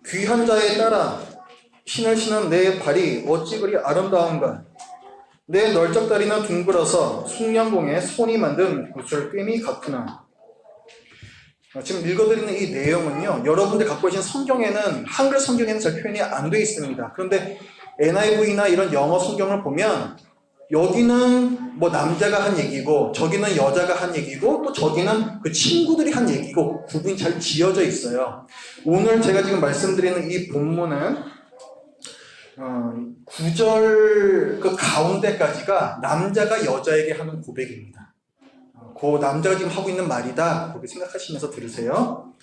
귀한 자에 따라 신을 신은 내 발이 어찌 그리 아름다운가. 내 널쩍다리는 둥글어서 숭령공에 손이 만든 구슬꿰미 같구나. 지금 읽어드리는 이 내용은요, 여러분들 갖고 계신 성경에는, 한글 성경에는 잘 표현이 안 돼 있습니다. 그런데 NIV나 이런 영어 성경을 보면 여기는 뭐 남자가 한 얘기고 저기는 여자가 한 얘기고 또 저기는 그 친구들이 한 얘기고 구분이 잘 지어져 있어요. 오늘 제가 지금 말씀드리는 이 본문은 9절 그 가운데까지가 남자가 여자에게 하는 고백입니다. 그 남자가 지금 하고 있는 말이다, 그렇게 생각하시면서 들으세요.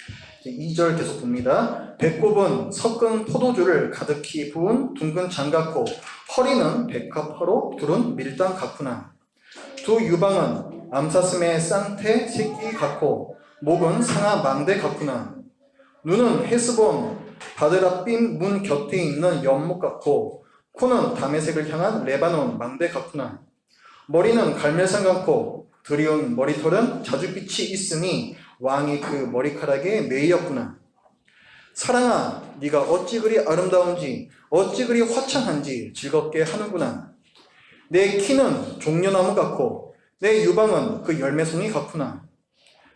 2절 계속 봅니다. 배꼽은 섞은 포도주를 가득히 부은 둥근 장 같고 허리는 백합화로 두른 밀당 같구나. 두 유방은 암사슴의 쌍태 새끼 같고 목은 상아 망대 같구나. 눈은 헤스본 바드라빔 문 곁에 있는 연못 같고 코는 다메섹을 향한 레바논 망대 같구나. 머리는 갈멜산 같고 드리운 머리털은 자줏빛이 있으니 왕이 그 머리카락에 매이었구나. 사랑아, 네가 어찌 그리 아름다운지 어찌 그리 화창한지 즐겁게 하는구나. 내 키는 종려나무 같고 내 유방은 그 열매송이 같구나.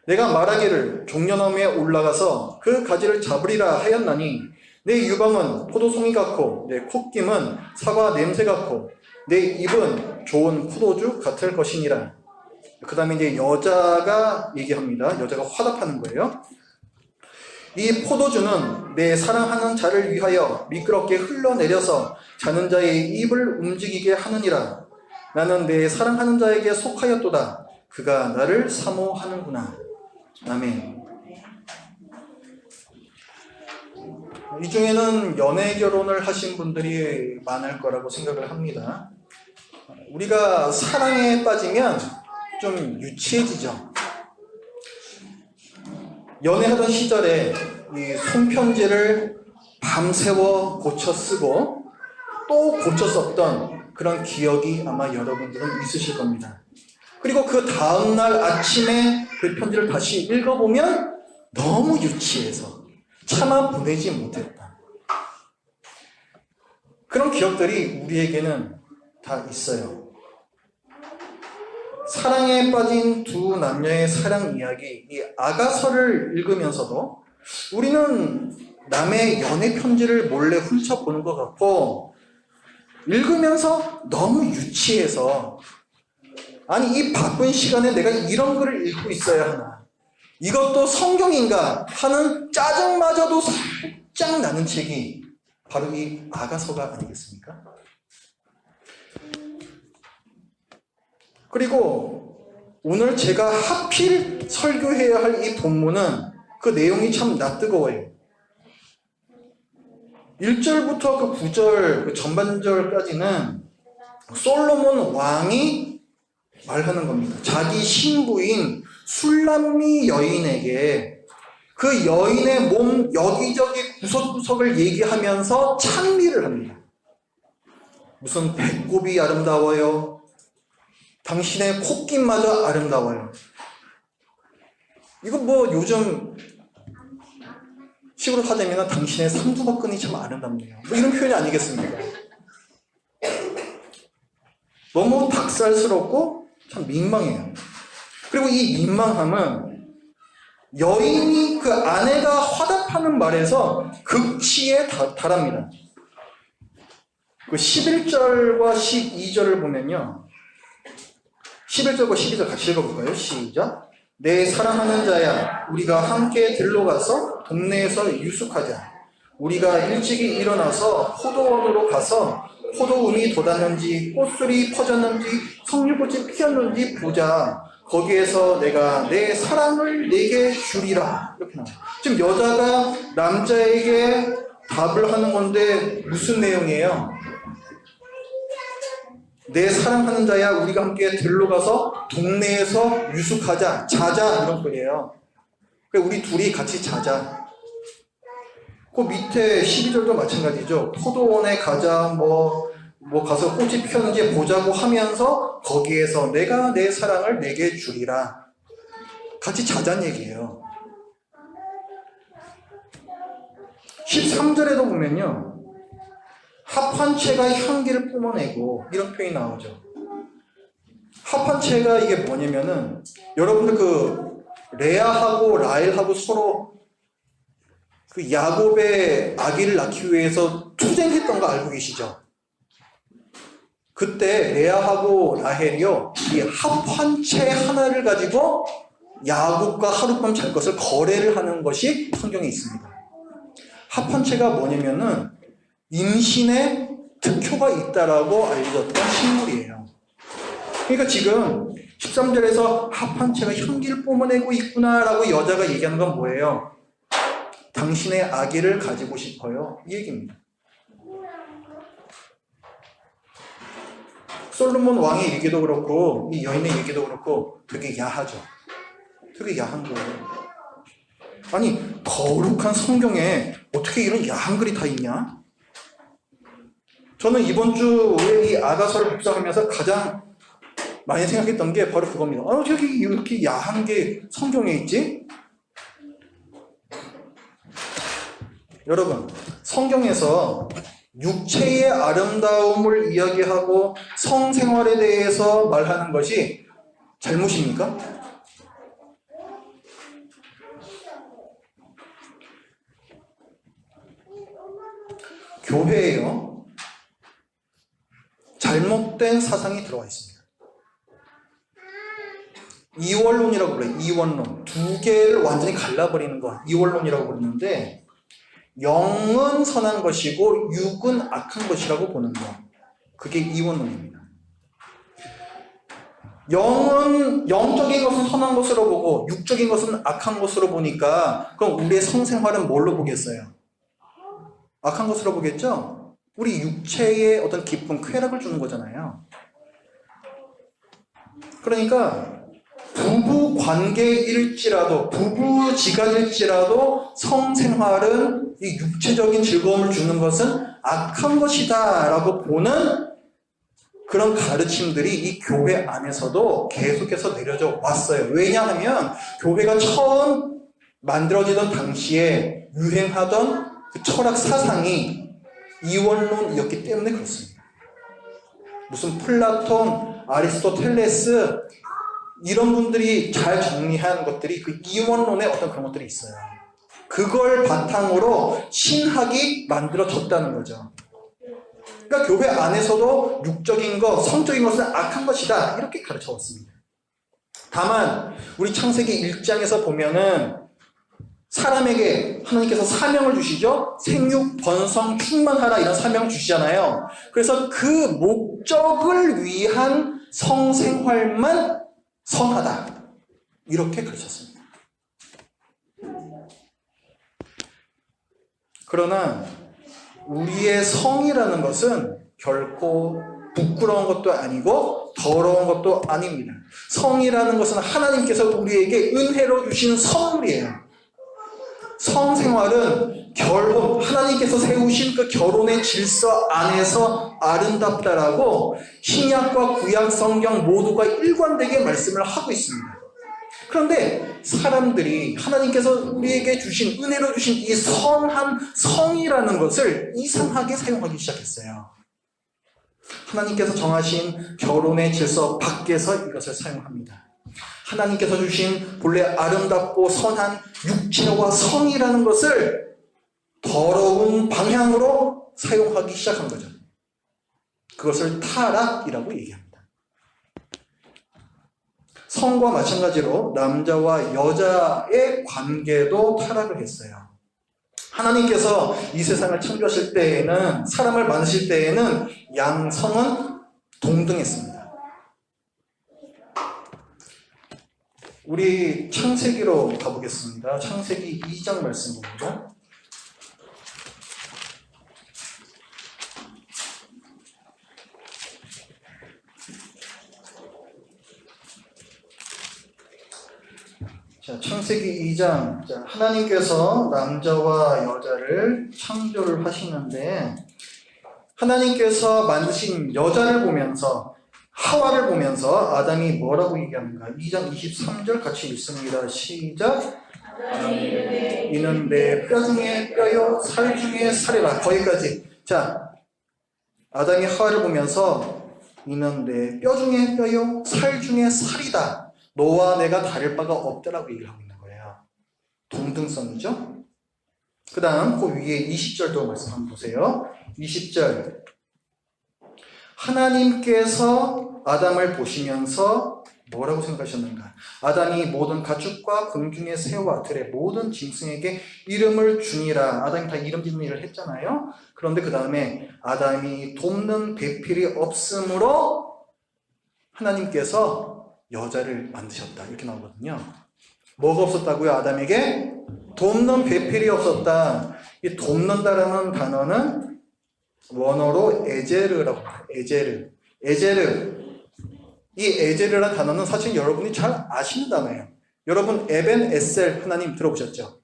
내가 말하기를 종려나무에 올라가서 그 가지를 잡으리라 하였나니 내 유방은 포도송이 같고 내 콧김은 사과 냄새 같고 내 입은 좋은 포도주 같을 것이니라. 그 다음에 이제 여자가 얘기합니다. 여자가 화답하는 거예요. 이 포도주는 내 사랑하는 자를 위하여 미끄럽게 흘러내려서 자는 자의 입을 움직이게 하느니라. 나는 내 사랑하는 자에게 속하였도다. 그가 나를 사모하는구나. 아멘. 이 중에는 연애 결혼을 하신 분들이 많을 거라고 생각을 합니다. 우리가 사랑에 빠지면 좀 유치해지죠. 연애하던 시절에 이 손편지를 밤새워 고쳐 쓰고 또 고쳐 썼던 그런 기억이 아마 여러분들은 있으실 겁니다. 그리고 그 다음날 아침에 그 편지를 다시 읽어보면 너무 유치해서 차마 보내지 못했다. 그런 기억들이 우리에게는 다 있어요. 사랑에 빠진 두 남녀의 사랑 이야기, 이 아가서를 읽으면서도 우리는 남의 연애 편지를 몰래 훔쳐보는 것 같고, 읽으면서 너무 유치해서 아니 이 바쁜 시간에 내가 이런 글을 읽고 있어야 하나, 이것도 성경인가 하는 짜증마저도 살짝 나는 책이 바로 이 아가서가 아니겠습니까? 그리고 오늘 제가 하필 설교해야 할 이 본문은 그 내용이 참 낯뜨거워요. 1절부터 그 9절 그 전반절까지는 솔로몬 왕이 말하는 겁니다. 자기 신부인 술람미 여인에게 그 여인의 몸 여기저기 구석구석을 얘기하면서 찬미를 합니다. 무슨 배꼽이 아름다워요. 당신의 콧김마저 아름다워요. 이거 뭐 요즘 식으로 하자면 당신의 삼두박근이 참 아름답네요. 뭐 이런 표현이 아니겠습니까? 너무 닭살스럽고 참 민망해요. 그리고 이 민망함은 여인이 그 아내가 화답하는 말에서 극치에 달합니다. 그 11절과 12절을 보면요. 11절과 12절 같이 읽어볼까요? 시작. 내 사랑하는 자야, 우리가 함께 들러가서 동네에서 유숙하자. 우리가 일찍이 일어나서 포도원으로 가서 포도음이 돋았는지 꽃술이 퍼졌는지 석류꽃이 피었는지 보자. 거기에서 내가 내 사랑을 내게 주리라. 이렇게 나와요. 지금 여자가 남자에게 답을 하는 건데 무슨 내용이에요? 내 사랑하는 자야, 우리가 함께 들러가서 동네에서 유숙하자, 자자, 이런 거예요. 그러니까 우리 둘이 같이 자자. 그 밑에 12절도 마찬가지죠. 포도원에 가자, 뭐 가서 꽃이 피었는지 보자고 하면서 거기에서 내가 내 사랑을 내게 주리라. 같이 자자는 얘기예요. 13절에도 보면요, 합한채가 향기를 뿜어내고 이런 표현이 나오죠. 합한채가 이게 뭐냐면은, 여러분들 그 레아하고 라헬하고 서로 그 야곱의 아기를 낳기 위해서 투쟁했던 거 알고 계시죠? 그때 레아하고 라헬이요, 이 합한채 하나를 가지고 야곱과 하룻밤 잘 것을 거래를 하는 것이 성경에 있습니다. 합한채가 뭐냐면은 임신에 특효가 있다라고 알려졌던 식물이에요. 그러니까 지금 13절에서 합한채가 향기를 뿜어내고 있구나라고 여자가 얘기하는 건 뭐예요? 당신의 아기를 가지고 싶어요, 이 얘기입니다. 솔로몬 왕의 얘기도 그렇고 이 여인의 얘기도 그렇고 되게 야하죠. 되게 야한 거예요. 아니, 거룩한 성경에 어떻게 이런 야한 글이 다 있냐? 저는 이번 주에 이 아가서를 묵상하면서 가장 많이 생각했던 게 바로 그겁니다. 저기 이렇게 야한 게 성경에 있지? 여러분, 성경에서 육체의 아름다움을 이야기하고 성생활에 대해서 말하는 것이 잘못입니까? 교회에요, 잘못된 사상이 들어와 있습니다. 이원론이라고 그래요. 이원론. 두 개를 완전히 갈라버리는 거, 이원론이라고 부르는데, 영은 선한 것이고 육은 악한 것이라고 보는 거, 그게 이원론입니다. 영적인 것은 선한 것으로 보고 육적인 것은 악한 것으로 보니까, 그럼 우리의 성생활은 뭘로 보겠어요? 악한 것으로 보겠죠? 우리 육체에 어떤 기쁨, 쾌락을 주는 거잖아요. 그러니까 부부 관계일지라도, 부부 지간일지라도 성생활은 이 육체적인 즐거움을 주는 것은 악한 것이다 라고 보는 그런 가르침들이 이 교회 안에서도 계속해서 내려져 왔어요. 왜냐하면 교회가 처음 만들어지던 당시에 유행하던 그 철학 사상이 이원론이었기 때문에 그렇습니다. 무슨 플라톤, 아리스토텔레스 이런 분들이 잘 정리한 것들이 그 이원론의 어떤 그런 것들이 있어요. 그걸 바탕으로 신학이 만들어졌다는 거죠. 그러니까 교회 안에서도 육적인 것, 성적인 것은 악한 것이다 이렇게 가르쳐 왔습니다. 다만 우리 창세기 1장에서 보면은 사람에게 하나님께서 사명을 주시죠. 생육, 번성, 충만하라 이런 사명을 주시잖아요. 그래서 그 목적을 위한 성생활만 선하다 이렇게 가르쳤습니다. 그러나 우리의 성이라는 것은 결코 부끄러운 것도 아니고 더러운 것도 아닙니다. 성이라는 것은 하나님께서 우리에게 은혜로 주신 선물이에요. 성생활은 결혼, 하나님께서 세우신 그 결혼의 질서 안에서 아름답다라고 신약과 구약 성경 모두가 일관되게 말씀을 하고 있습니다. 그런데 사람들이 하나님께서 우리에게 주신, 은혜로 주신 이 선한 성이라는 것을 이상하게 사용하기 시작했어요. 하나님께서 정하신 결혼의 질서 밖에서 이것을 사용합니다. 하나님께서 주신 본래 아름답고 선한 육체와 성이라는 것을 더러운 방향으로 사용하기 시작한 거죠. 그것을 타락이라고 얘기합니다. 성과 마찬가지로 남자와 여자의 관계도 타락을 했어요. 하나님께서 이 세상을 창조하실 때에는, 사람을 만드실 때에는 양성은 동등했습니다. 우리 창세기로 가보겠습니다. 창세기 2장 말씀 봅니다. 자, 창세기 2장. 자, 하나님께서 남자와 여자를 창조를 하시는데, 하나님께서 만드신 여자를 보면서, 하와를 보면서 아담이 뭐라고 얘기합니까? 2장 23절 같이 읽습니다. 시작. 이는 내 뼈 중에 뼈요 살 중에 살이라. 거기까지. 자, 아담이 하와를 보면서 이는 내 뼈 중에 뼈요 살 중에 살이다. 너와 내가 다를 바가 없다라고 얘기를 하고 있는 거예요. 동등성이죠. 그 다음 그 위에 20절도 말씀 한번 보세요. 20절. 하나님께서 아담을 보시면서 뭐라고 생각하셨는가? 아담이 모든 가축과 궁중의 새와 들의 모든 짐승에게 이름을 주니라. 아담이 다 이름 짓는 일을 했잖아요. 그런데 그 다음에 아담이 돕는 배필이 없으므로 하나님께서 여자를 만드셨다. 이렇게 나오거든요. 뭐가 없었다고요? 아담에게? 돕는 배필이 없었다. 이 돕는다라는 단어는 원어로 에제르라고 해요. 에제르. 에제르. 이 에제르라는 단어는 사실 여러분이 잘 아시는 단어예요. 여러분 에벤 에셀 하나님 들어보셨죠?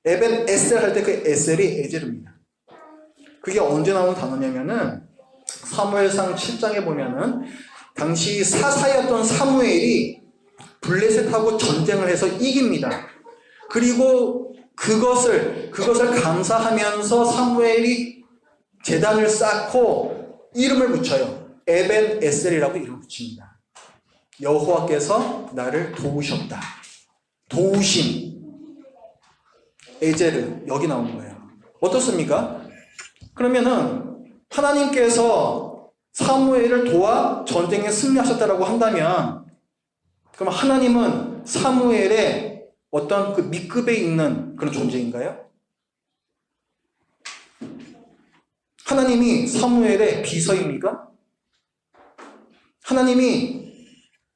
에벤 에셀 할 때 그 에셀이 에제르입니다. 그게 언제 나오는 단어냐면은 사무엘상 7장에 보면은 당시 사사였던 사무엘이 블레셋하고 전쟁을 해서 이깁니다. 그리고 그것을 감사하면서 사무엘이 제단을 쌓고 이름을 붙여요. 에벤 에셀이라고 이름을 붙입니다. 여호와께서 나를 도우셨다. 도우심. 에제르. 여기 나오는 거예요. 어떻습니까? 그러면은 하나님께서 사무엘을 도와 전쟁에 승리하셨다라고 한다면 그럼 하나님은 사무엘의 어떤 그 밑급에 있는 그런 존재인가요? 하나님이 사무엘의 비서입니까? 하나님이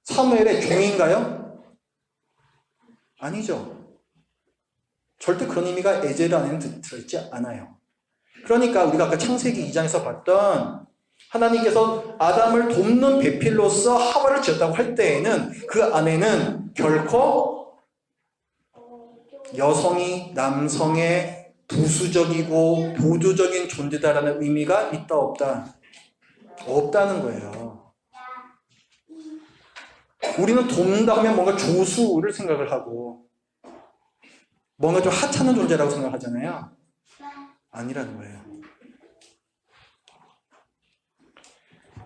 사무엘의 종인가요? 아니죠. 절대 그런 의미가 에제르 안에는 들어있지 않아요. 그러니까 우리가 아까 창세기 2장에서 봤던 하나님께서 아담을 돕는 배필로서 하와를 지었다고 할 때에는 그 안에는 결코 여성이 남성의 부수적이고 보조적인 존재다라는 의미가 있다 없다? 없다는 거예요. 우리는 돕는다 하면 뭔가 조수를 생각을 하고 뭔가 좀 하찮은 존재라고 생각하잖아요. 아니라는 거예요.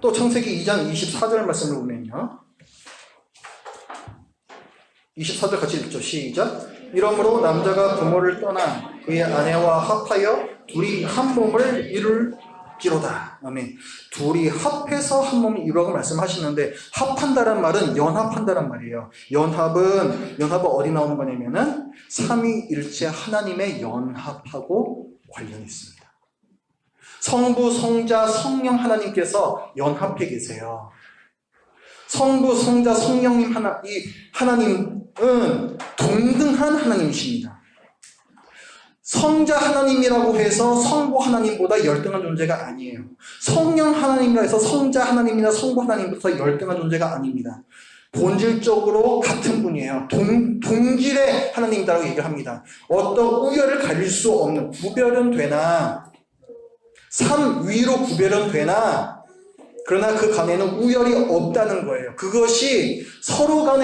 또 창세기 2장 24절 말씀을 보면요. 24절 같이 읽죠. 시작. 이러므로 남자가 부모를 떠나 그의 아내와 합하여 둘이 한 몸을 이룰지로다. 아멘. 둘이 합해서 한 몸을 이루라고 말씀하시는데 합한다란 말은 연합한다란 말이에요. 연합은 어디 나오는 거냐면은 삼위일체 하나님의 연합하고 관련이 있습니다. 성부, 성자, 성령 하나님께서 연합해 계세요. 성부, 성자, 성령님 이 하나님은 동등한 하나님이십니다. 성자 하나님이라고 해서 성부 하나님보다 열등한 존재가 아니에요. 성령 하나님이라 해서 성자 하나님이나 성부 하나님보다 열등한 존재가 아닙니다. 본질적으로 같은 분이에요. 동질의 하나님이라고 얘기를 합니다. 어떤 우열을 가릴 수 없는, 구별은 되나 삼위로 구별은 되나 그러나 그 간에는 우열이 없다는 거예요. 그것이 서로가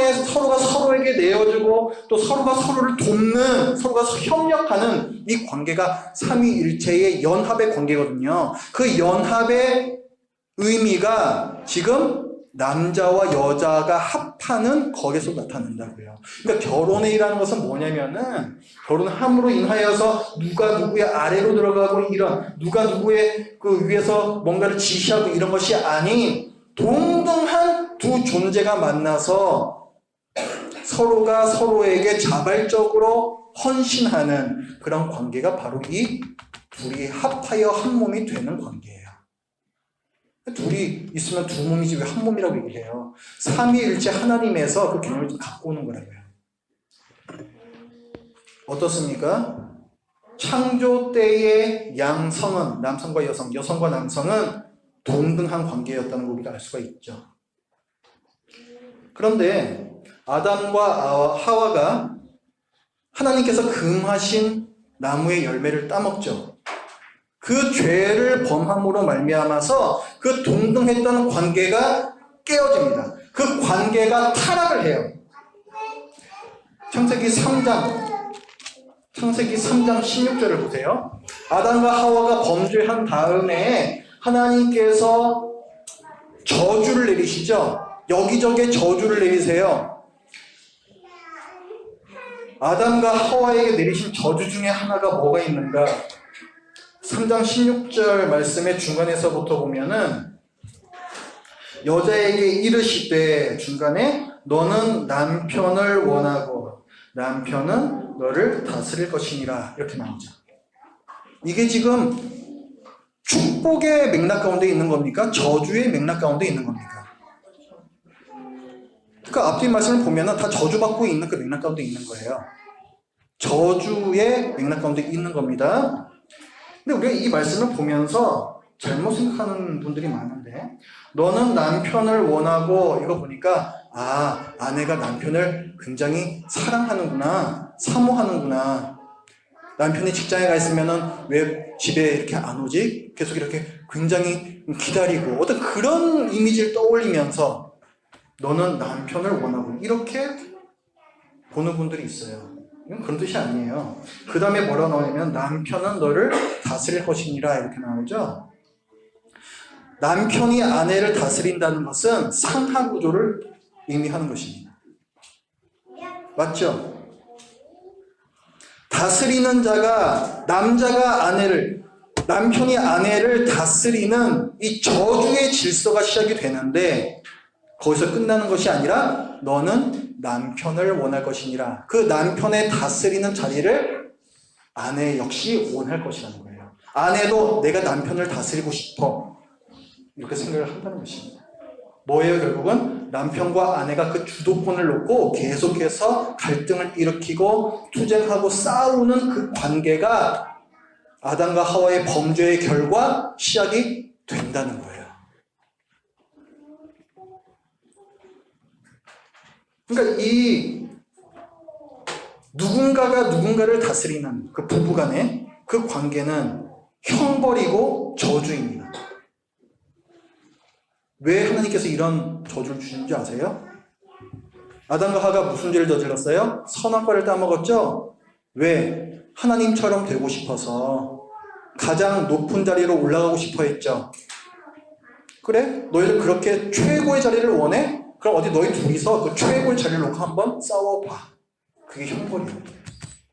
서로에게 내어주고 또 서로가 서로를 돕는, 서로가 협력하는 이 관계가 삼위일체의 연합의 관계거든요. 그 연합의 의미가 지금 남자와 여자가 합하는 거기서 나타난다고요. 그러니까 결혼이라는 것은 뭐냐면은 결혼함으로 인하여서 누가 누구의 아래로 들어가고 이런 누가 누구의 그 위에서 뭔가를 지시하고 이런 것이 아닌 동등한 두 존재가 만나서 서로가 서로에게 자발적으로 헌신하는 그런 관계가 바로 이 둘이 합하여 한 몸이 되는 관계예요. 둘이 있으면 두 몸이지 왜 한 몸이라고 얘기해요. 삼위일체 하나님에서 그 개념을 좀 갖고 오는 거라고요. 어떻습니까? 창조 때의 양성은 남성과 여성, 여성과 남성은 동등한 관계였다는 걸 우리가 알 수가 있죠. 그런데 아담과 하와가 하나님께서 금하신 나무의 열매를 따먹죠. 그 죄를 범함으로 말미암아서 그 동등했던 관계가 깨어집니다. 그 관계가 타락을 해요. 창세기 3장 창세기 3장 16절을 보세요. 아담과 하와가 범죄한 다음에 하나님께서 저주를 내리시죠. 여기저기에 저주를 내리세요. 아담과 하와에게 내리신 저주 중에 하나가 뭐가 있는가? 3장 16절 말씀의 중간에서부터 보면은 여자에게 이르시되 중간에 너는 남편을 원하고 남편은 너를 다스릴 것이니라 이렇게 나오죠. 이게 지금 축복의 맥락 가운데 있는 겁니까? 저주의 맥락 가운데 있는 겁니까? 그 앞뒤 말씀을 보면은 다 저주받고 있는 그 맥락 가운데 있는 거예요. 저주의 맥락 가운데 있는 겁니다. 근데 우리가 이 말씀을 보면서 잘못 생각하는 분들이 많은데 너는 남편을 원하고 이거 보니까 아내가 남편을 굉장히 사랑하는구나 사모하는구나 남편이 직장에 가 있으면은 왜 집에 이렇게 안 오지? 계속 이렇게 굉장히 기다리고 어떤 그런 이미지를 떠올리면서 너는 남편을 원하고 이렇게 보는 분들이 있어요. 이건 그런 뜻이 아니에요. 그 다음에 뭐라고 나오냐면 남편은 너를 다스릴 것이니라 이렇게 나오죠. 남편이 아내를 다스린다는 것은 상하 구조를 의미하는 것입니다. 맞죠? 다스리는 자가 남자가 남편이 아내를 다스리는 이 저주의 질서가 시작이 되는데 거기서 끝나는 것이 아니라 너는 남편을 원할 것이니라. 그 남편의 다스리는 자리를 아내 역시 원할 것이라는 거예요. 아내도 내가 남편을 다스리고 싶어 이렇게 생각을 한다는 것입니다. 뭐예요? 결국은 남편과 아내가 그 주도권을 놓고 계속해서 갈등을 일으키고 투쟁하고 싸우는 그 관계가 아담과 하와의 범죄의 결과 시작이 된다는 거예요. 그러니까 이 누군가가 누군가를 다스리는 그 부부간의 그 관계는 형벌이고 저주입니다. 왜 하나님께서 이런 저주를 주신지 아세요? 아담과 하와가 무슨 죄를 저질렀어요? 선악과를 따먹었죠? 왜? 하나님처럼 되고 싶어서 가장 높은 자리로 올라가고 싶어 했죠. 그래? 너희들 그렇게 최고의 자리를 원해? 그럼 어디 너희 둘이서 그 최고의 자리를 놓고 한번 싸워봐. 그게 형벌이에요.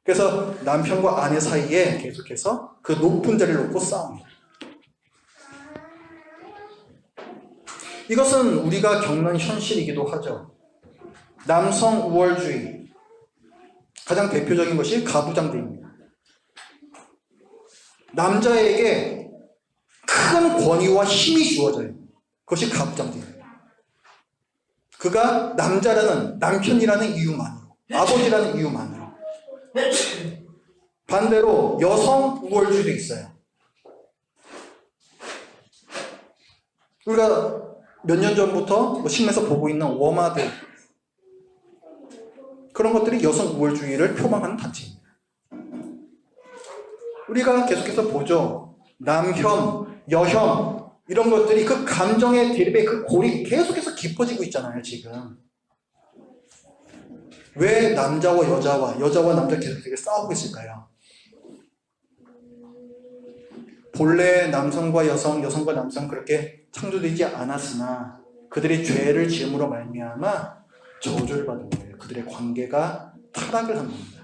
그래서 남편과 아내 사이에 계속해서 그 높은 자리를 놓고 싸웁니다. 이것은 우리가 겪는 현실이기도 하죠. 남성 우월주의. 가장 대표적인 것이 가부장제입니다. 남자에게 큰 권위와 힘이 주어져요. 그것이 가부장제입니다. 그가 남편이라는 이유만으로, 아버지라는 이유만으로. 반대로 여성 우월주의도 있어요. 우리가 몇 년 전부터 신문에서 보고 있는 워마드 그런 것들이 여성 우월주의를 표방하는 단체입니다. 우리가 계속해서 보죠. 남혐, 여혐 이런 것들이 그 감정의 대립의 그 골이 계속해서 깊어지고 있잖아요, 지금. 왜 남자와 여자와 남자 계속 싸우고 있을까요? 본래 남성과 여성, 여성과 남성 그렇게 창조되지 않았으나 그들이 죄를 지음으로 말미암아 저주를 받은 거예요. 그들의 관계가 타락을 한 겁니다.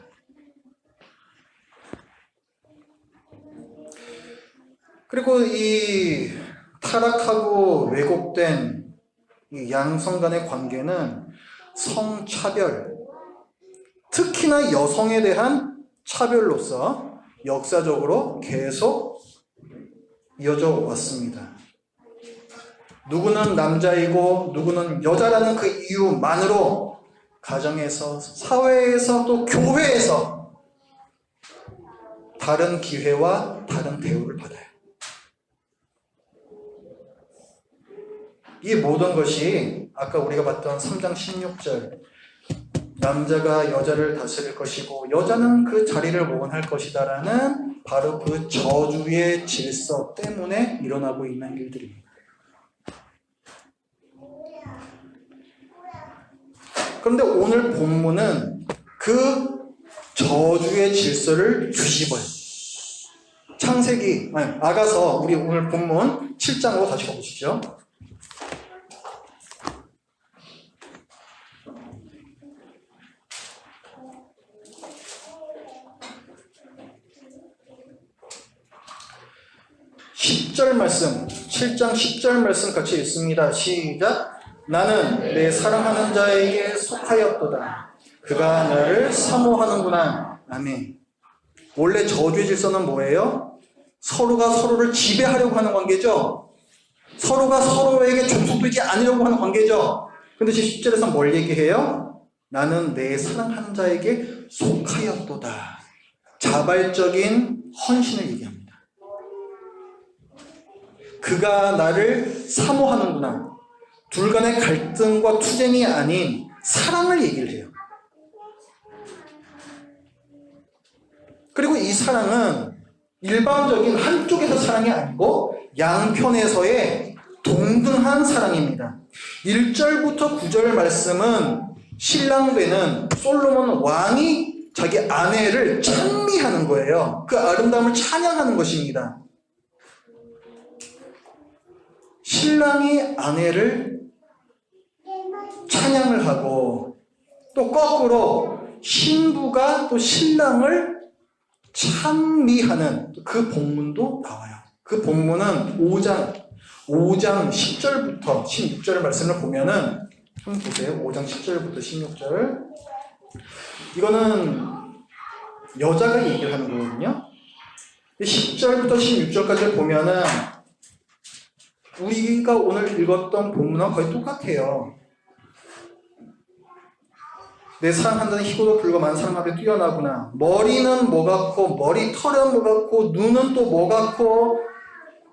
그리고 이 타락하고 왜곡된 이 양성 간의 관계는 성차별, 특히나 여성에 대한 차별로서 역사적으로 계속 이어져 왔습니다. 누구는 남자이고 누구는 여자라는 그 이유만으로 가정에서, 사회에서 또 교회에서 다른 기회와 다른 대우를 받아요. 이 모든 것이 아까 우리가 봤던 3장 16절 남자가 여자를 다스릴 것이고 여자는 그 자리를 원할 것이다라는 바로 그 저주의 질서 때문에 일어나고 있는 일들입니다. 그런데 오늘 본문은 그 저주의 질서를 뒤집어요. 아가서 우리 오늘 본문 7장으로 다시 가보시죠. 말씀, 7장 10절 말씀 같이 읽습니다. 시작. 나는 내 사랑하는 자에게 속하였도다. 그가 나를 사모하는구나. 아멘. 원래 저주의 질서는 뭐예요? 서로가 서로를 지배하려고 하는 관계죠. 서로가 서로에게 종속되지 않으려고 하는 관계죠. 근데 지금 10절에서 뭘 얘기해요? 나는 내 사랑하는 자에게 속하였도다. 자발적인 헌신을 얘기합니다. 그가 나를 사모하는구나. 둘 간의 갈등과 투쟁이 아닌 사랑을 얘기를 해요. 그리고 이 사랑은 일반적인 한쪽에서 사랑이 아니고 양편에서의 동등한 사랑입니다. 1절부터 9절 말씀은 신랑되는 솔로몬 왕이 자기 아내를 찬미하는 거예요. 그 아름다움을 찬양하는 것입니다. 신랑이 아내를 찬양을 하고 또 거꾸로 신부가 또 신랑을 찬미하는 그 본문도 나와요. 그 본문은 5장 10절부터 16절 말씀을 보면은 한번 보세요. 5장 10절부터 16절. 이거는 여자가 얘기를 하는 거거든요. 10절부터 16절까지 보면은 우리가 오늘 읽었던 본문과 거의 똑같아요. 내 사랑한다는 희고도 불과 많은 사람 앞에 뛰어나구나. 머리는 뭐 같고, 머리털은 뭐 같고, 눈은 또 뭐 같고,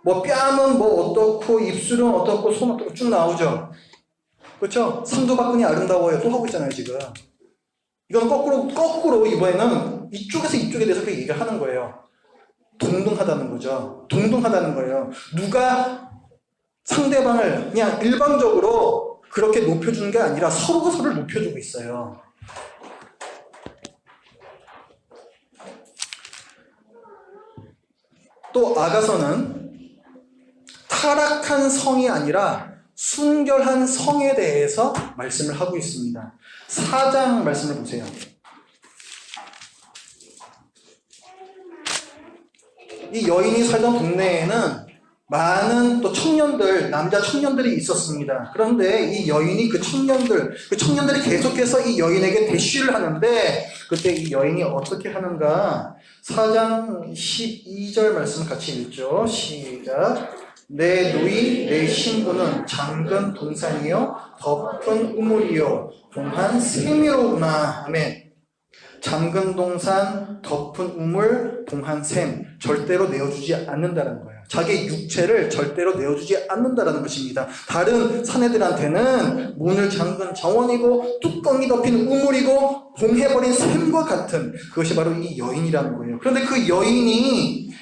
뭐 뺨은 뭐 어떻고, 입술은 어떻고, 손은 어떻고 쭉 나오죠. 그렇죠? 상도박근이 아름다워요. 또 하고 있잖아요, 지금. 이건 거꾸로 이번에는 이쪽에서 이쪽에 대해서 그렇게 얘기를 하는 거예요. 동등하다는 거죠. 동등하다는 거예요. 누가 상대방을 그냥 일방적으로 그렇게 높여주는 게 아니라 서로가 서로를 높여주고 있어요. 또 아가서는 타락한 성이 아니라 순결한 성에 대해서 말씀을 하고 있습니다. 4장 말씀을 보세요. 이 여인이 살던 동네에는 많은 또 남자 청년들이 있었습니다. 그런데 이 여인이 그 청년들이 계속해서 이 여인에게 대쉬를 하는데 그때 이 여인이 어떻게 하는가? 4장 12절 말씀 같이 읽죠. 시작. 내 누이 내 신부는 잠근 동산이요 덮은 우물이요 동한 샘이로구나. 아멘. 잠근 동산, 덮은 우물, 동한 샘 절대로 내어주지 않는다는 거예요. 자기 육체를 절대로 내어주지 않는다는 것입니다. 다른 사내들한테는 문을 잠근 정원이고 뚜껑이 덮인 우물이고 봉해버린 샘과 같은 그것이 바로 이 여인이라는 거예요. 그런데 그 여인이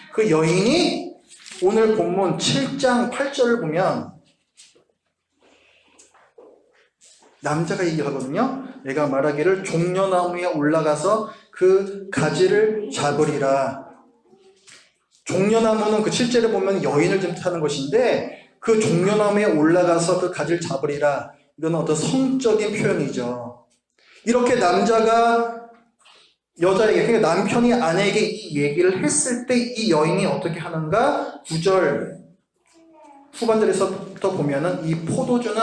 오늘 본문 7장 8절을 보면 남자가 얘기하거든요. 내가 말하기를 종려나무에 올라가서 그 가지를 잡으리라. 종려나무는 그 실제로 보면 여인을 뜻하는 것인데 그 종려나무에 올라가서 그 가지를 잡으리라. 이건 어떤 성적인 표현이죠. 이렇게 남자가 여자에게, 그러니까 남편이 아내에게 이 얘기를 했을 때 이 여인이 어떻게 하는가? 9절 후반절에서부터 보면은 이 포도주는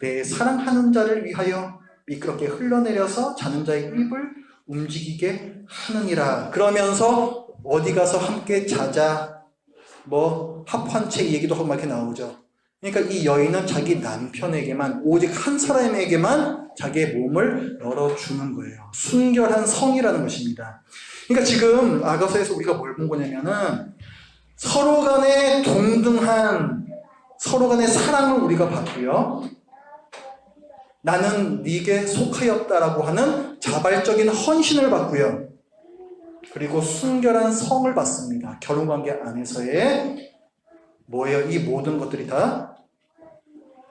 내 사랑하는 자를 위하여 미끄럽게 흘러내려서 자는 자의 입을 움직이게 하느니라. 그러면서 어디 가서 함께 자자, 합환책 얘기도 하고 막 이렇게 나오죠. 그러니까 이 여인은 자기 남편에게만, 오직 한 사람에게만 자기의 몸을 열어주는 거예요. 순결한 성이라는 것입니다. 그러니까 지금 아가서에서 우리가 뭘 본 거냐면은 서로 간의 동등한, 서로 간의 사랑을 우리가 봤고요. 나는 네게 속하였다라고 하는 자발적인 헌신을 받고요. 그리고 순결한 성을 받습니다. 결혼관계 안에서의 뭐예요? 이 모든 것들이 다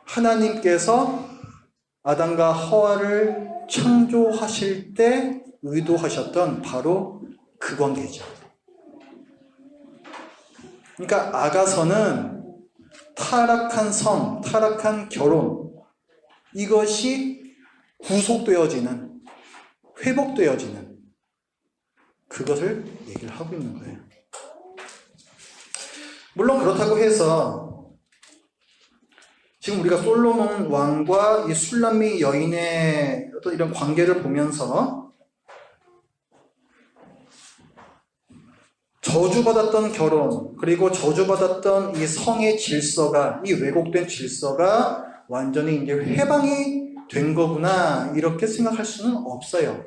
하나님께서 아담과 하와를 창조하실 때 의도하셨던 바로 그 관계죠. 그러니까 아가서는 타락한 성, 타락한 결혼, 이것이 구속되어지는, 회복되어지는 그것을 얘기를 하고 있는 거예요. 물론 그렇다고 해서 지금 우리가 솔로몬 왕과 이 술람미 여인의 어떤 이런 관계를 보면서 저주받았던 결혼, 그리고 저주받았던 이 성의 질서가, 이 왜곡된 질서가 완전히 이제 해방이 된 거구나, 이렇게 생각할 수는 없어요.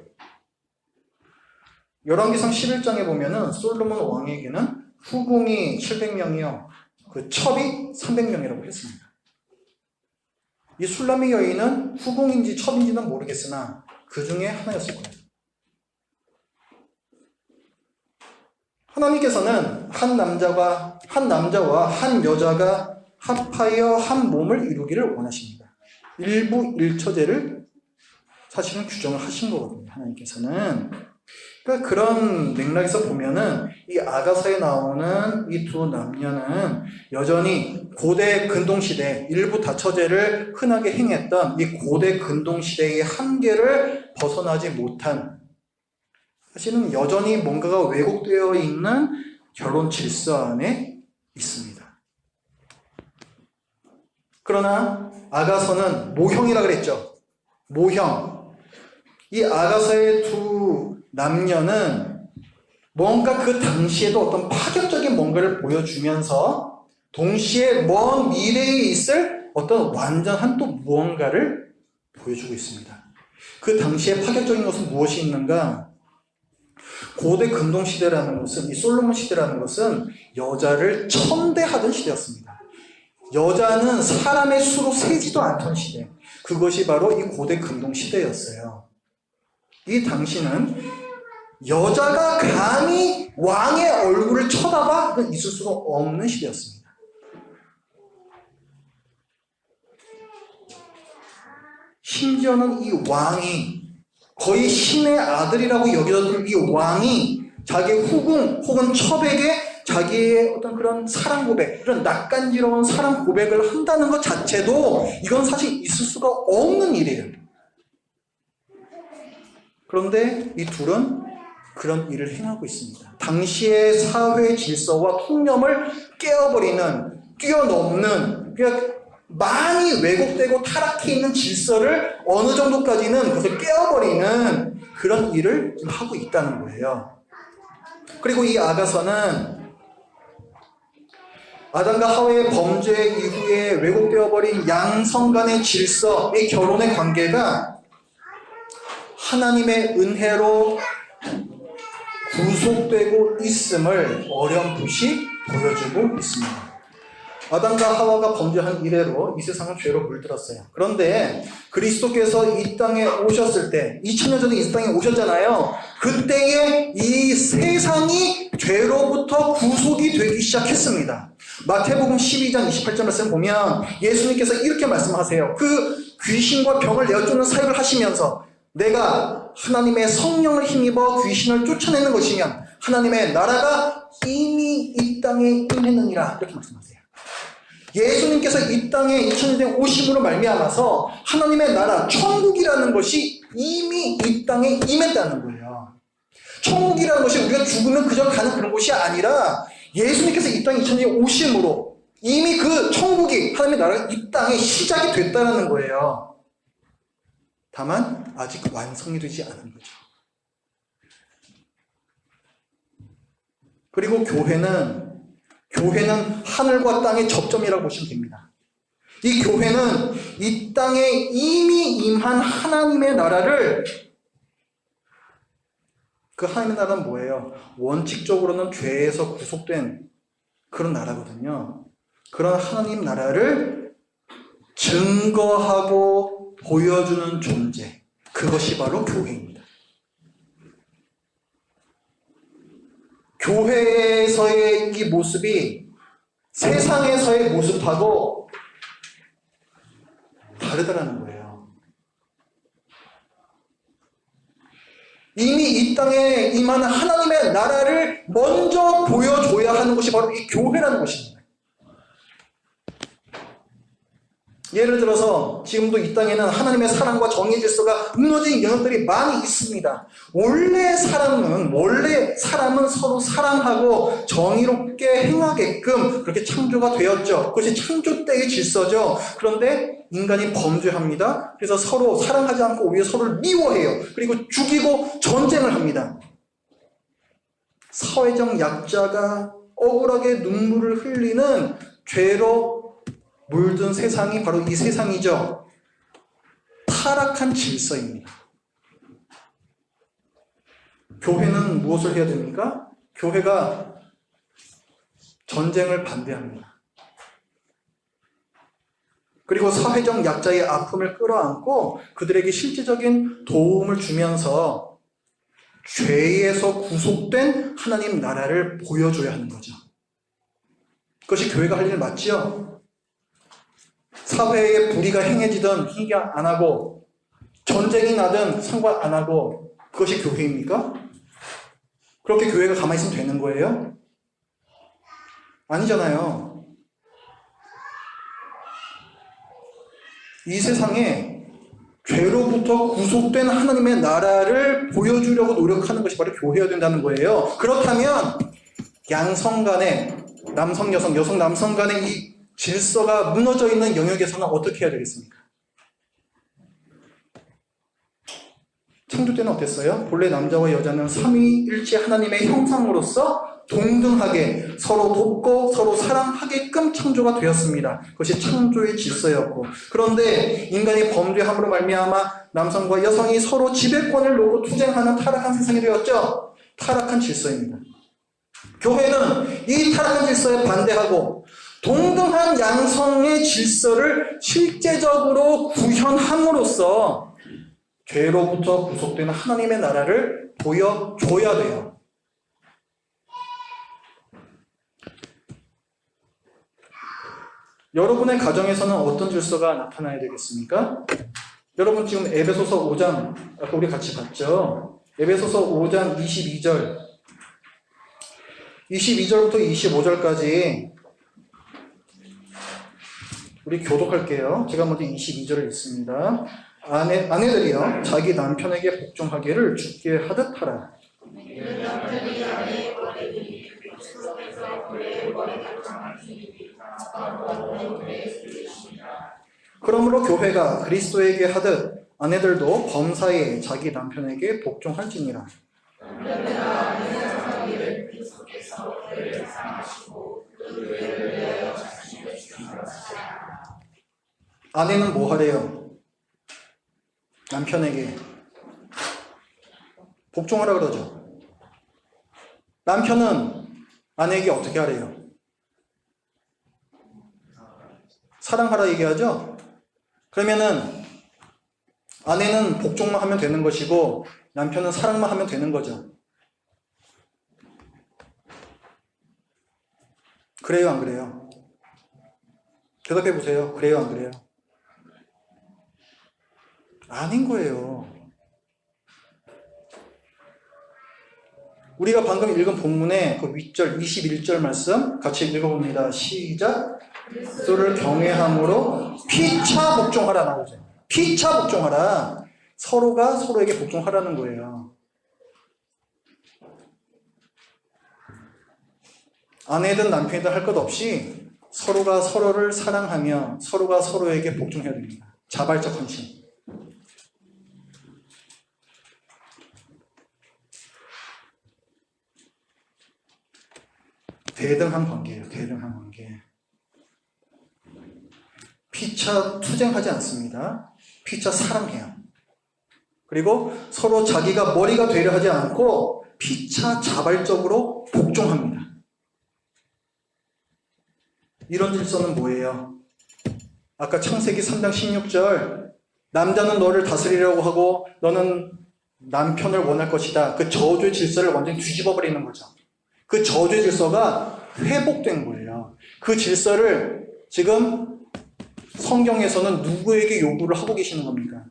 열왕기상 11장에 보면은 솔로몬 왕에게는 후궁이 700명이요, 그 첩이 300명이라고 했습니다. 이 술람미 여인은 후궁인지 첩인지는 모르겠으나 그 중에 하나였을 거예요. 하나님께서는 한 남자와 한 여자가 합하여 한 몸을 이루기를 원하십니다. 일부 일처제를 사실은 규정을 하신 거거든요. 하나님께서는. 그러니까 그런 맥락에서 보면은 이 아가서에 나오는 이 두 남녀는 여전히 고대 근동시대 일부 다처제를 흔하게 행했던 이 고대 근동시대의 한계를 벗어나지 못한, 사실은 여전히 뭔가가 왜곡되어 있는 결혼 질서 안에 있습니다. 그러나 아가서는 모형이라 그랬죠. 모형. 이 아가서의 두 남녀는 뭔가 그 당시에도 어떤 파격적인 뭔가를 보여주면서 동시에 먼 미래에 있을 어떤 완전한 또 무언가를 보여주고 있습니다. 그 당시에 파격적인 것은 무엇이 있는가? 고대 근동시대라는 것은, 이 솔로몬 시대라는 것은 여자를 천대하던 시대였습니다. 여자는 사람의 수로 세지도 않던 시대. 그것이 바로 이 고대 근동시대였어요. 이 당시는 여자가 감히 왕의 얼굴을 쳐다봐 있을 수가 없는 시대였습니다. 심지어는 이 왕이, 거의 신의 아들이라고 여겨졌던 이 왕이 자기 후궁 혹은 첩에게 자기의 어떤 그런 사랑 고백, 그런 낯간지러운 사랑 고백을 한다는 것 자체도 이건 사실 있을 수가 없는 일이에요. 그런데 이 둘은 그런 일을 행하고 있습니다. 당시의 사회 질서와 통념을 깨어버리는, 뛰어넘는, 그러니까 많이 왜곡되고 타락해 있는 질서를 어느 정도까지는 그것을 깨어버리는 그런 일을 지금 하고 있다는 거예요. 그리고 이 아가서는 아담과 하와의 범죄 이후에 왜곡되어버린 양성 간의 질서, 이 결혼의 관계가 하나님의 은혜로 구속되고 있음을 어렴풋이 보여주고 있습니다. 아담과 하와가 범죄한 이래로 이 세상은 죄로 물들었어요. 그런데 그리스도께서 이 땅에 오셨을 때, 2000년 전에 이 땅에 오셨잖아요. 그때에 이 세상이 죄로부터 구속이 되기 시작했습니다. 마태복음 12장 28절 말씀 보면 예수님께서 이렇게 말씀하세요. 그 귀신과 병을 내어쫓는 사역을 하시면서 내가 하나님의 성령을 힘입어 귀신을 쫓아내는 것이면 하나님의 나라가 이미 이 땅에 임했느니라, 이렇게 말씀하세요. 예수님께서 이 땅에 2000년 전에 오심으로 말미암아서 하나님의 나라, 천국이라는 것이 이미 이 땅에 임했다는 거예요. 천국이라는 것이 우리가 죽으면 그저 가는 그런 곳이 아니라 예수님께서 이 땅에 2000년 전에 오심으로 이미 그 천국이, 하나님의 나라가 이 땅에 시작이 됐다는 거예요. 다만 아직 완성이 되지 않은 거죠. 그리고 교회는 하늘과 땅의 접점이라고 보시면 됩니다. 이 교회는 이 땅에 이미 임한 하나님의 나라를, 그 하나님의 나라는 뭐예요? 원칙적으로는 죄에서 구속된 그런 나라거든요. 그런 하나님 나라를 증거하고 보여주는 존재, 그것이 바로 교회입니다. 교회에서의 이 모습이 세상에서의 모습하고 다르다는 거예요. 이미 이 땅에 임하는 하나님의 나라를 먼저 보여줘야 하는 것이 바로 이 교회라는 것입니다. 예를 들어서 지금도 이 땅에는 하나님의 사랑과 정의 질서가 무너진 영역들이 많이 있습니다. 원래 사람은 서로 사랑하고 정의롭게 행하게끔 그렇게 창조가 되었죠. 그것이 창조 때의 질서죠. 그런데 인간이 범죄합니다. 그래서 서로 사랑하지 않고 오히려 서로를 미워해요. 그리고 죽이고 전쟁을 합니다. 사회적 약자가 억울하게 눈물을 흘리는 죄로 물든 세상이 바로 이 세상이죠. 타락한 질서입니다. 교회는 무엇을 해야 됩니까? 교회가 전쟁을 반대합니다. 그리고 사회적 약자의 아픔을 끌어안고 그들에게 실질적인 도움을 주면서 죄에서 구속된 하나님 나라를 보여줘야 하는 거죠. 그것이 교회가 할 일 맞지요? 사회에 불의가 행해지든 행위 안 하고 전쟁이 나든 상관 안 하고 그것이 교회입니까? 그렇게 교회가 가만히 있으면 되는 거예요? 아니잖아요. 이 세상에 죄로부터 구속된 하나님의 나라를 보여주려고 노력하는 것이 바로 교회여야 된다는 거예요. 그렇다면 양성 간에 남성 여성 여성 남성 간의 이 질서가 무너져 있는 영역에서는 어떻게 해야 되겠습니까? 창조 때는 어땠어요? 본래 남자와 여자는 삼위일체 하나님의 형상으로서 동등하게 서로 돕고 서로 사랑하게끔 창조가 되었습니다. 그것이 창조의 질서였고, 그런데 인간이 범죄함으로 말미암아 남성과 여성이 서로 지배권을 놓고 투쟁하는 타락한 세상이 되었죠. 타락한 질서입니다. 교회는 이 타락한 질서에 반대하고 동등한 양성의 질서를 실제적으로 구현함으로써 죄로부터 구속되는 하나님의 나라를 보여줘야 돼요. 여러분의 가정에서는 어떤 질서가 나타나야 되겠습니까? 여러분 지금 에베소서 5장 아까 우리 같이 봤죠? 에베소서 5장 22절부터 25절까지 우리 교독할게요. 제가 먼저 22절을 읽습니다. 아내들이여 자기 남편에게 복종하기를 주께 하듯 하라. 그러므로 교회가 그리스도에게 하듯 아내들도 범사에 자기 남편에게 복종할지니라. 아내는 뭐 하래요? 남편에게 복종하라 그러죠. 남편은 아내에게 어떻게 하래요? 사랑하라 얘기하죠? 그러면은 아내는 복종만 하면 되는 것이고 남편은 사랑만 하면 되는 거죠. 그래요, 안 그래요? 대답해 보세요. 그래요, 안 그래요? 아닌 거예요. 우리가 방금 읽은 본문의 그 윗절 21절 말씀 같이 읽어봅니다. 시작. 그리스도를 경외함으로 피차 복종하라 나오죠. 피차 복종하라. 서로가 서로에게 복종하라는 거예요. 아내든 남편이든 할 것 없이 서로가 서로를 사랑하며 서로가 서로에게 복종해야 됩니다. 자발적 헌신. 대등한 관계예요. 대등한 관계. 피차 투쟁하지 않습니다. 피차 사랑해요. 그리고 서로 자기가 머리가 되려 하지 않고 피차 자발적으로 복종합니다. 이런 질서는 뭐예요? 아까 창세기 3장 16절 남자는 너를 다스리려고 하고 너는 남편을 원할 것이다. 그 저주의 질서를 완전히 뒤집어 버리는 거죠. 그 저주의 질서가 회복된 거예요. 그 질서를 지금 성경에서는 누구에게 요구를 하고 계시는 겁니까?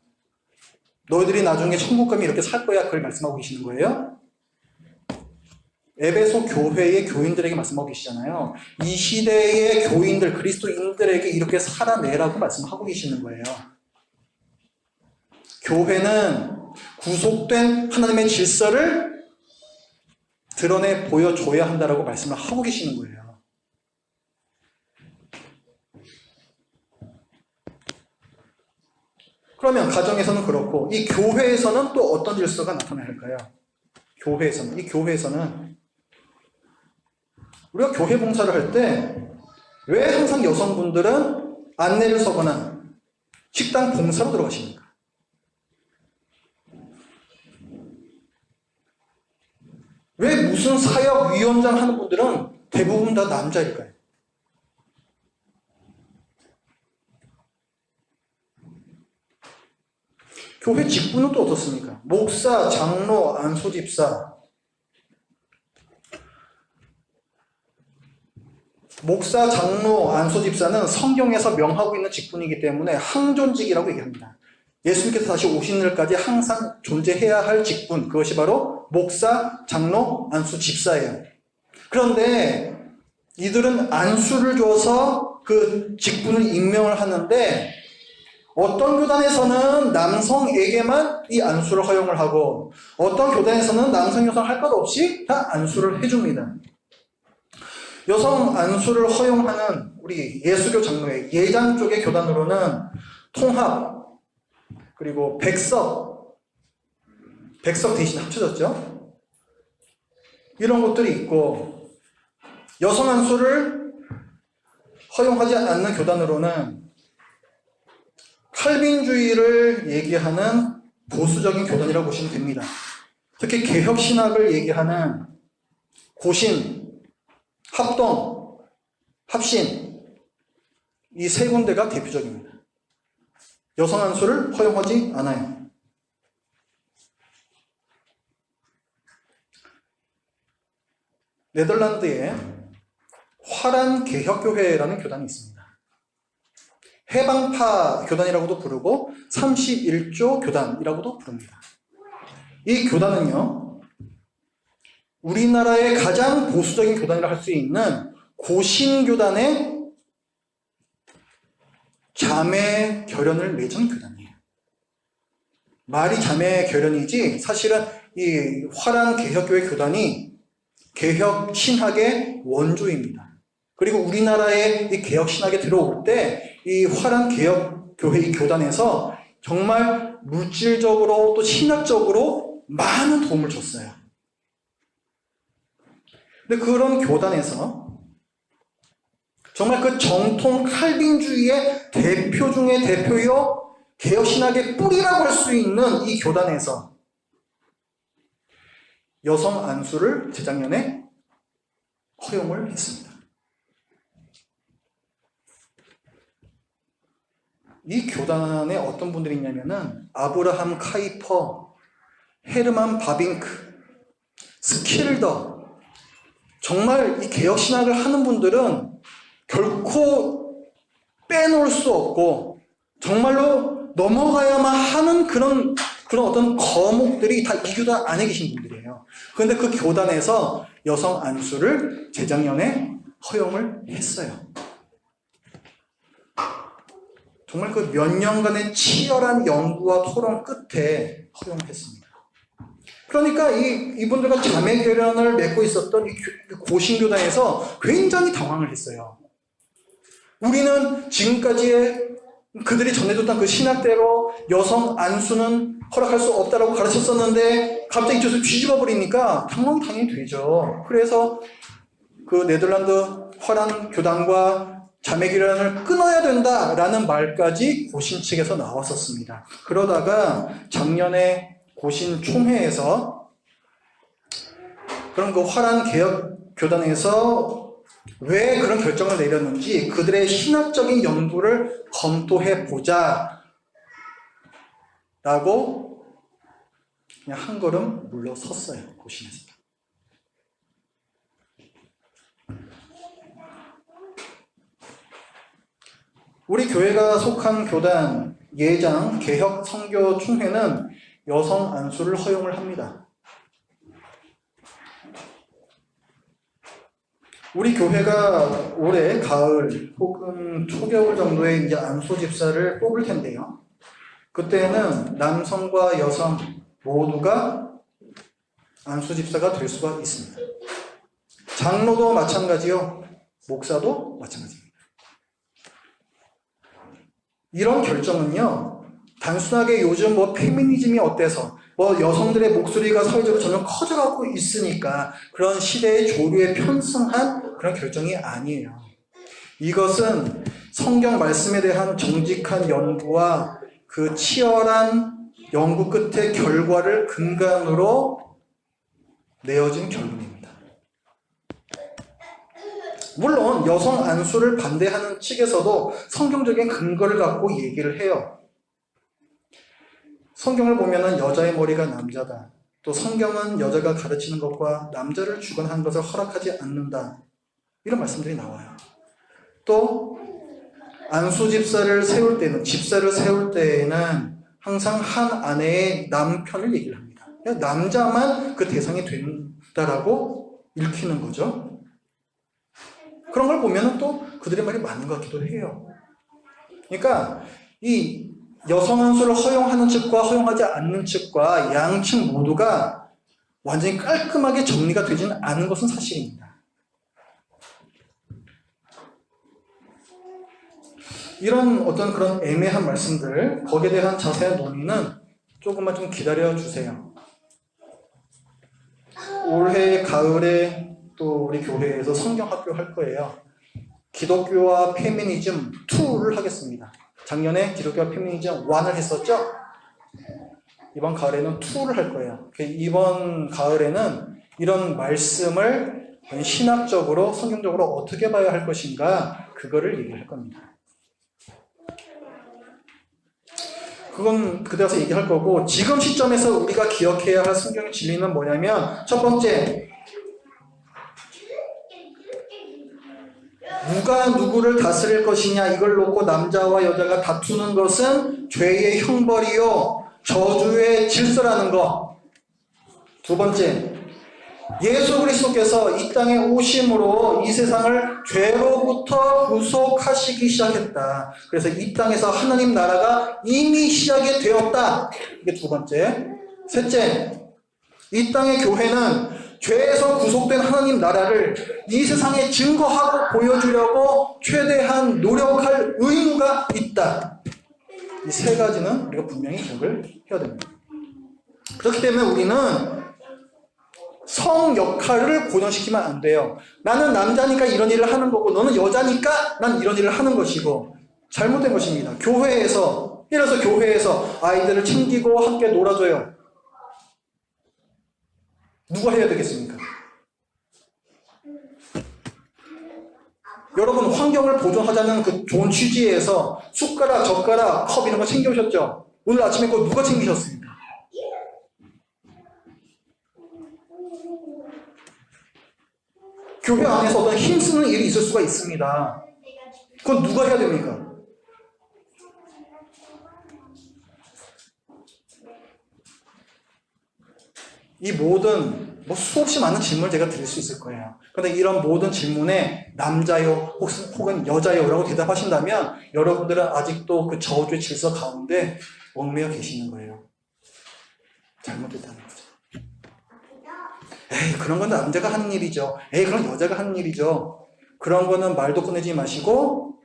너희들이 나중에 천국 가면 이렇게 살 거야. 그걸 말씀하고 계시는 거예요. 에베소 교회의 교인들에게 말씀하고 계시잖아요. 이 시대의 교인들, 그리스도인들에게 이렇게 살아내라고 말씀하고 계시는 거예요. 교회는 구속된 하나님의 질서를 드러내 보여줘야 한다라고 말씀을 하고 계시는 거예요. 그러면 가정에서는 그렇고 이 교회에서는 또 어떤 질서가 나타날까요? 이 교회에서는 우리가 교회 봉사를 할 때 왜 항상 여성분들은 안내를 서거나 식당 봉사로 들어가십니까? 왜 무슨 사역위원장 하는 분들은 대부분 다 남자일까요? 교회 직분은 또 어떻습니까? 목사, 장로, 안수집사. 목사, 장로, 안수집사는 성경에서 명하고 있는 직분이기 때문에 항존직이라고 얘기합니다. 예수님께서 다시 오신 날까지 항상 존재해야 할 직분, 그것이 바로 목사, 장로, 안수집사예요. 그런데 이들은 안수를 줘서 그 직분을 임명을 하는데 어떤 교단에서는 남성에게만 이 안수를 허용을 하고 어떤 교단에서는 남성, 여성 할 것 없이 다 안수를 해줍니다. 여성 안수를 허용하는 우리 예수교 장로회 예장 쪽의 교단으로는 통합 그리고 백석 대신 합쳐졌죠. 이런 것들이 있고 여성 안수를 허용하지 않는 교단으로는 칼빈주의를 얘기하는 보수적인 교단이라고 보시면 됩니다. 특히 개혁신학을 얘기하는 고신, 합동, 합신 이 세 군데가 대표적입니다. 여성 안수를 허용하지 않아요. 네덜란드에 화란 개혁교회라는 교단이 있습니다. 해방파 교단이라고도 부르고 31조 교단이라고도 부릅니다. 이 교단은요, 우리나라의 가장 보수적인 교단이라 할 수 있는 고신교단의 자매 결연을 맺은 교단이에요. 말이 자매 결연이지 사실은 이 화란 개혁교회 교단이 개혁 신학의 원조입니다. 그리고 우리나라의 이 개혁 신학에 들어올 때 이 화란 개혁 교회 이 교단에서 정말 물질적으로 또 신학적으로 많은 도움을 줬어요. 근데 그런 교단에서 정말 그 정통 칼빈주의의 대표 중의 대표요 개혁신학의 뿌리라고 할 수 있는 이 교단에서 여성 안수를 재작년에 허용을 했습니다. 이 교단에 어떤 분들이 있냐면은 아브라함 카이퍼, 헤르만 바빙크, 스킬더 정말 이 개혁신학을 하는 분들은 결코 빼놓을 수 없고 정말로 넘어가야만 하는 그런 어떤 거목들이 다 이 교단 안에 계신 분들이에요. 그런데 그 교단에서 여성 안수를 재작년에 허용을 했어요. 정말 그 몇 년간의 치열한 연구와 토론 끝에 허용을 했습니다. 그러니까 이분들과 자매 결연을 맺고 있었던 이 고신교단에서 굉장히 당황을 했어요. 우리는 지금까지의 그들이 전해줬던 그 신학대로 여성 안수는 허락할 수 없다라고 가르쳤었는데 갑자기 이쪽에서 뒤집어 버리니까 당황이 되죠. 그래서 그 네덜란드 화란 교단과 자매 결연을 끊어야 된다라는 말까지 고신 측에서 나왔었습니다. 그러다가 작년에 고신 총회에서 그런 그 화란 개혁 교단에서 왜 그런 결정을 내렸는지 그들의 신학적인 연구를 검토해 보자 라고 그냥 한 걸음 물러섰어요. 고신에서. 우리 교회가 속한 교단 예장, 개혁, 선교 총회는 여성 안수를 허용을 합니다. 우리 교회가 올해 가을 혹은 초겨울 정도에 이제 안수 집사를 뽑을 텐데요. 그때는 남성과 여성 모두가 안수 집사가 될 수가 있습니다. 장로도 마찬가지요. 목사도 마찬가지입니다. 이런 결정은요, 단순하게 요즘 페미니즘이 어때서 여성들의 목소리가 사회적으로 점점 커져가고 있으니까 그런 시대의 조류에 편승한 그런 결정이 아니에요. 이것은 성경 말씀에 대한 정직한 연구와 그 치열한 연구 끝의 결과를 근간으로 내어진 결론입니다. 물론 여성 안수를 반대하는 측에서도 성경적인 근거를 갖고 얘기를 해요. 성경을 보면은 여자의 머리가 남자다. 또 성경은 여자가 가르치는 것과 남자를 주관하는 것을 허락하지 않는다. 이런 말씀들이 나와요. 또 안수 집사를 세울 때에는 항상 한 아내의 남편을 얘기를 합니다. 남자만 그 대상이 된다라고 읽히는 거죠. 그런 걸 보면 또 그들의 말이 맞는 것 같기도 해요. 그러니까 이 여성 안수를 허용하는 측과 허용하지 않는 측과 양측 모두가 완전히 깔끔하게 정리가 되지는 않은 것은 사실입니다. 이런 어떤 그런 애매한 말씀들, 거기에 대한 자세한 논의는 조금만 좀 기다려 주세요. 올해 가을에 또 우리 교회에서 성경학교 할 거예요. 기독교와 페미니즘 2를 하겠습니다. 작년에 기독교와 페미니즘 1을 했었죠? 이번 가을에는 2를 할 거예요. 이번 가을에는 이런 말씀을 신학적으로, 성경적으로 어떻게 봐야 할 것인가, 그거를 얘기할 겁니다. 그건 그때 가서 얘기할 거고, 지금 시점에서 우리가 기억해야 할 성경의 진리는 뭐냐면, 첫 번째, 누가 누구를 다스릴 것이냐, 이걸 놓고 남자와 여자가 다투는 것은 죄의 형벌이요 저주의 질서라는 것. 두 번째, 예수 그리스도께서 이 땅에 오심으로 이 세상을 죄로부터 구속하시기 시작했다. 그래서 이 땅에서 하나님 나라가 이미 시작이 되었다. 이게 두 번째. 셋째, 이 땅의 교회는 죄에서 구속된 하나님 나라를 이 세상에 증거하고 보여주려고 최대한 노력할 의무가 있다. 이 세 가지는 우리가 분명히 기억을 해야 됩니다. 그렇기 때문에 우리는 성 역할을 고정시키면 안 돼요. 나는 남자니까 이런 일을 하는 거고 너는 여자니까 난 이런 일을 하는 것이고, 잘못된 것입니다. 교회에서, 예를 들어서 교회에서 아이들을 챙기고 함께 놀아줘요. 누가 해야 되겠습니까? 여러분, 환경을 보존하자는 그 좋은 취지에서 숟가락, 젓가락, 컵 이런 거 챙겨오셨죠? 오늘 아침에 그거 누가 챙기셨습니까? 교회 안에서 어떤 힘쓰는 일이 있을 수가 있습니다. 그건 누가 해야 됩니까? 이 모든 수없이 많은 질문을 제가 드릴 수 있을 거예요. 그런데 이런 모든 질문에 남자요 혹은 여자요 라고 대답하신다면 여러분들은 아직도 그 저주의 질서 가운데 얽매여 계시는 거예요. 잘못됐다는 거죠. 에이, 그런 건 남자가 하는 일이죠. 에이, 그건 여자가 하는 일이죠. 그런 거는 말도 꺼내지 마시고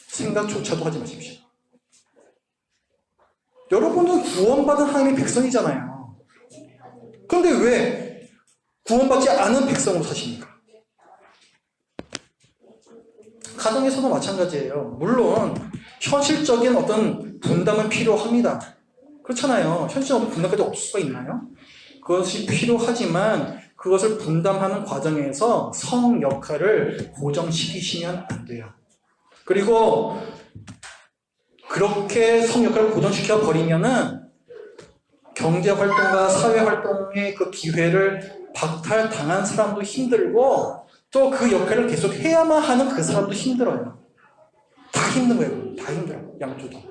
생각조차도 하지 마십시오. 여러분은 구원받은 하나님의 백성이잖아요. 그런데 왜 구원받지 않은 백성으로 사십니까? 가정에서도 마찬가지예요. 물론 현실적인 어떤 분담은 필요합니다. 그렇잖아요. 현실적인 분담까지 없을 수가 있나요? 그것이 필요하지만 그것을 분담하는 과정에서 성 역할을 고정시키시면 안 돼요. 그리고 그렇게 성 역할을 고정시켜 버리면은 경제활동과 사회활동의 그 기회를 박탈당한 사람도 힘들고 또 그 역할을 계속 해야만 하는 그 사람도 힘들어요. 다 힘든 거예요. 다 힘들어요. 양쪽이.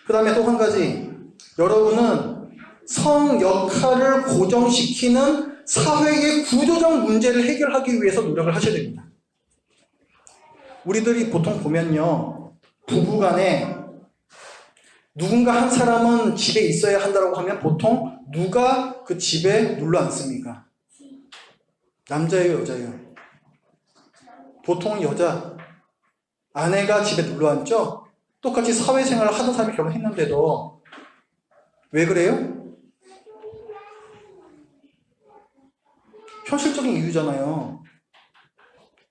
그 다음에 또 한 가지, 여러분은 성 역할을 고정시키는 사회의 구조적 문제를 해결하기 위해서 노력을 하셔야 됩니다. 우리들이 보통 보면요, 부부간에 누군가 한 사람은 집에 있어야 한다고 하면 보통 누가 그 집에 눌러 앉습니까? 남자예요, 여자예요? 보통은 여자. 아내가 집에 눌러 앉죠? 똑같이 사회생활을 하던 사람이 결혼했는데도 왜 그래요? 현실적인 이유잖아요.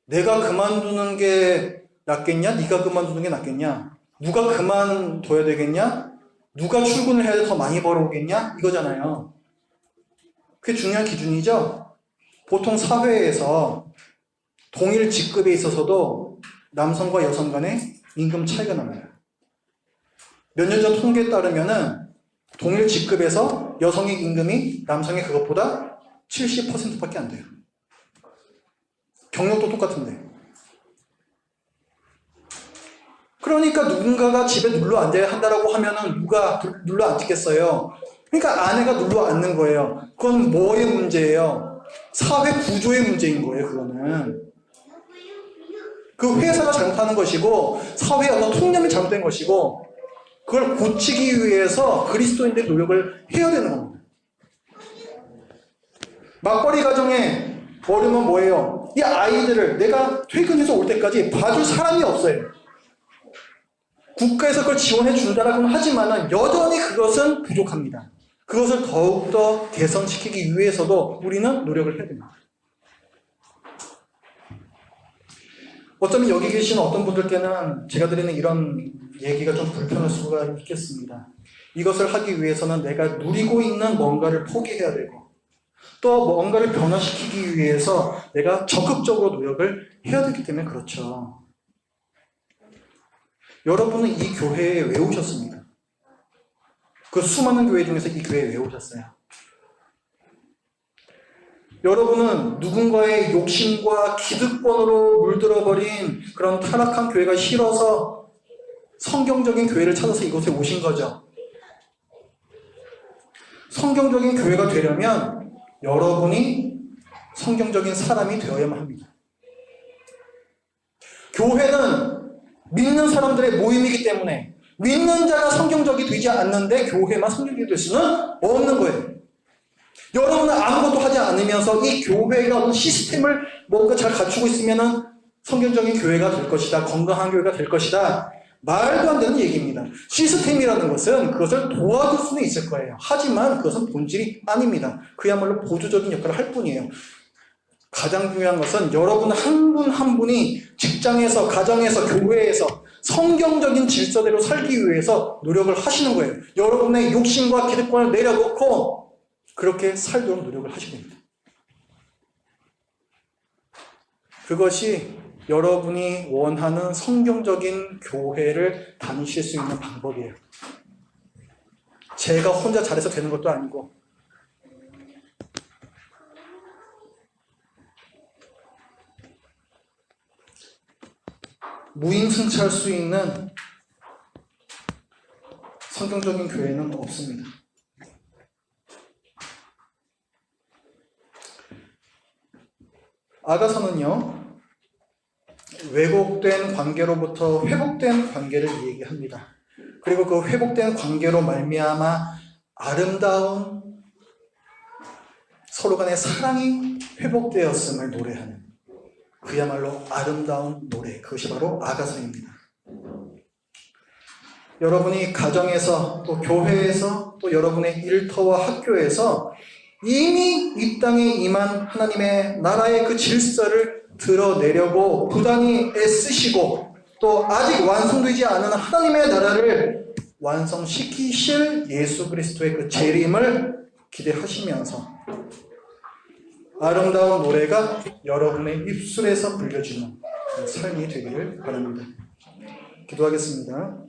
내가 그만두는 게 낫겠냐? 네가 그만두는 게 낫겠냐? 누가 그만둬야 되겠냐? 누가 출근을 해야 더 많이 벌어오겠냐? 이거잖아요. 그게 중요한 기준이죠? 보통 사회에서 동일 직급에 있어서도 남성과 여성 간의 임금 차이가 납니다. 몇 년 전 통계에 따르면은 동일 직급에서 여성의 임금이 남성의 그것보다 70%밖에 안 돼요. 경력도 똑같은데. 그러니까 누군가가 집에 눌러 앉아야 한다라고 하면은 누가 눌러 앉겠어요? 그러니까 아내가 눌러 앉는 거예요. 그건 뭐의 문제예요? 사회 구조의 문제인 거예요, 그거는. 그 회사가 잘못하는 것이고, 사회의 어떤 통념이 잘못된 것이고, 그걸 고치기 위해서 그리스도인들이 노력을 해야 되는 겁니다. 맞벌이 가정에 어려움은 뭐예요? 이 아이들을 내가 퇴근해서 올 때까지 봐줄 사람이 없어요. 국가에서 그걸 지원해 준다라고는 하지만 여전히 그것은 부족합니다. 그것을 더욱더 개선시키기 위해서도 우리는 노력을 해야 됩니다. 어쩌면 여기 계신 어떤 분들께는 제가 드리는 이런 얘기가 좀 불편할 수가 있겠습니다. 이것을 하기 위해서는 내가 누리고 있는 뭔가를 포기해야 되고 또 뭔가를 변화시키기 위해서 내가 적극적으로 노력을 해야 되기 때문에 그렇죠. 여러분은 이 교회에 왜 오셨습니까? 그 수많은 교회 중에서 이 교회에 왜 오셨어요? 여러분은 누군가의 욕심과 기득권으로 물들어버린 그런 타락한 교회가 싫어서 성경적인 교회를 찾아서 이곳에 오신 거죠. 성경적인 교회가 되려면 여러분이 성경적인 사람이 되어야만 합니다. 교회는 믿는 사람들의 모임이기 때문에 믿는 자가 성경적이 되지 않는데 교회만 성경적이 될 수는 없는 거예요. 여러분은 아무것도 하지 않으면서 이 교회가 어떤 시스템을 뭔가 잘 갖추고 있으면은 성경적인 교회가 될 것이다. 건강한 교회가 될 것이다. 말도 안 되는 얘기입니다. 시스템이라는 것은 그것을 도와줄 수는 있을 거예요. 하지만 그것은 본질이 아닙니다. 그야말로 보조적인 역할을 할 뿐이에요. 가장 중요한 것은 여러분 한 분 한 분이 직장에서, 가정에서, 교회에서 성경적인 질서대로 살기 위해서 노력을 하시는 거예요. 여러분의 욕심과 기득권을 내려놓고 그렇게 살도록 노력을 하셔야 됩니다. 그것이 여러분이 원하는 성경적인 교회를 다니실 수 있는 방법이에요. 제가 혼자 잘해서 되는 것도 아니고 무임승차할 수 있는 성경적인 교회는 없습니다. 아가서는요, 왜곡된 관계로부터 회복된 관계를 얘기합니다. 그리고 그 회복된 관계로 말미암아 아름다운 서로 간의 사랑이 회복되었음을 노래하는 그야말로 아름다운 노래, 그것이 바로 아가서입니다. 여러분이 가정에서 또 교회에서 또 여러분의 일터와 학교에서 이미 이 땅에 임한 하나님의 나라의 그 질서를 드러내려고 부단히 애쓰시고 또 아직 완성되지 않은 하나님의 나라를 완성시키실 예수 그리스도의 그 재림을 기대하시면서 아름다운 노래가 여러분의 입술에서 불려지는 삶이 되기를 바랍니다. 기도하겠습니다.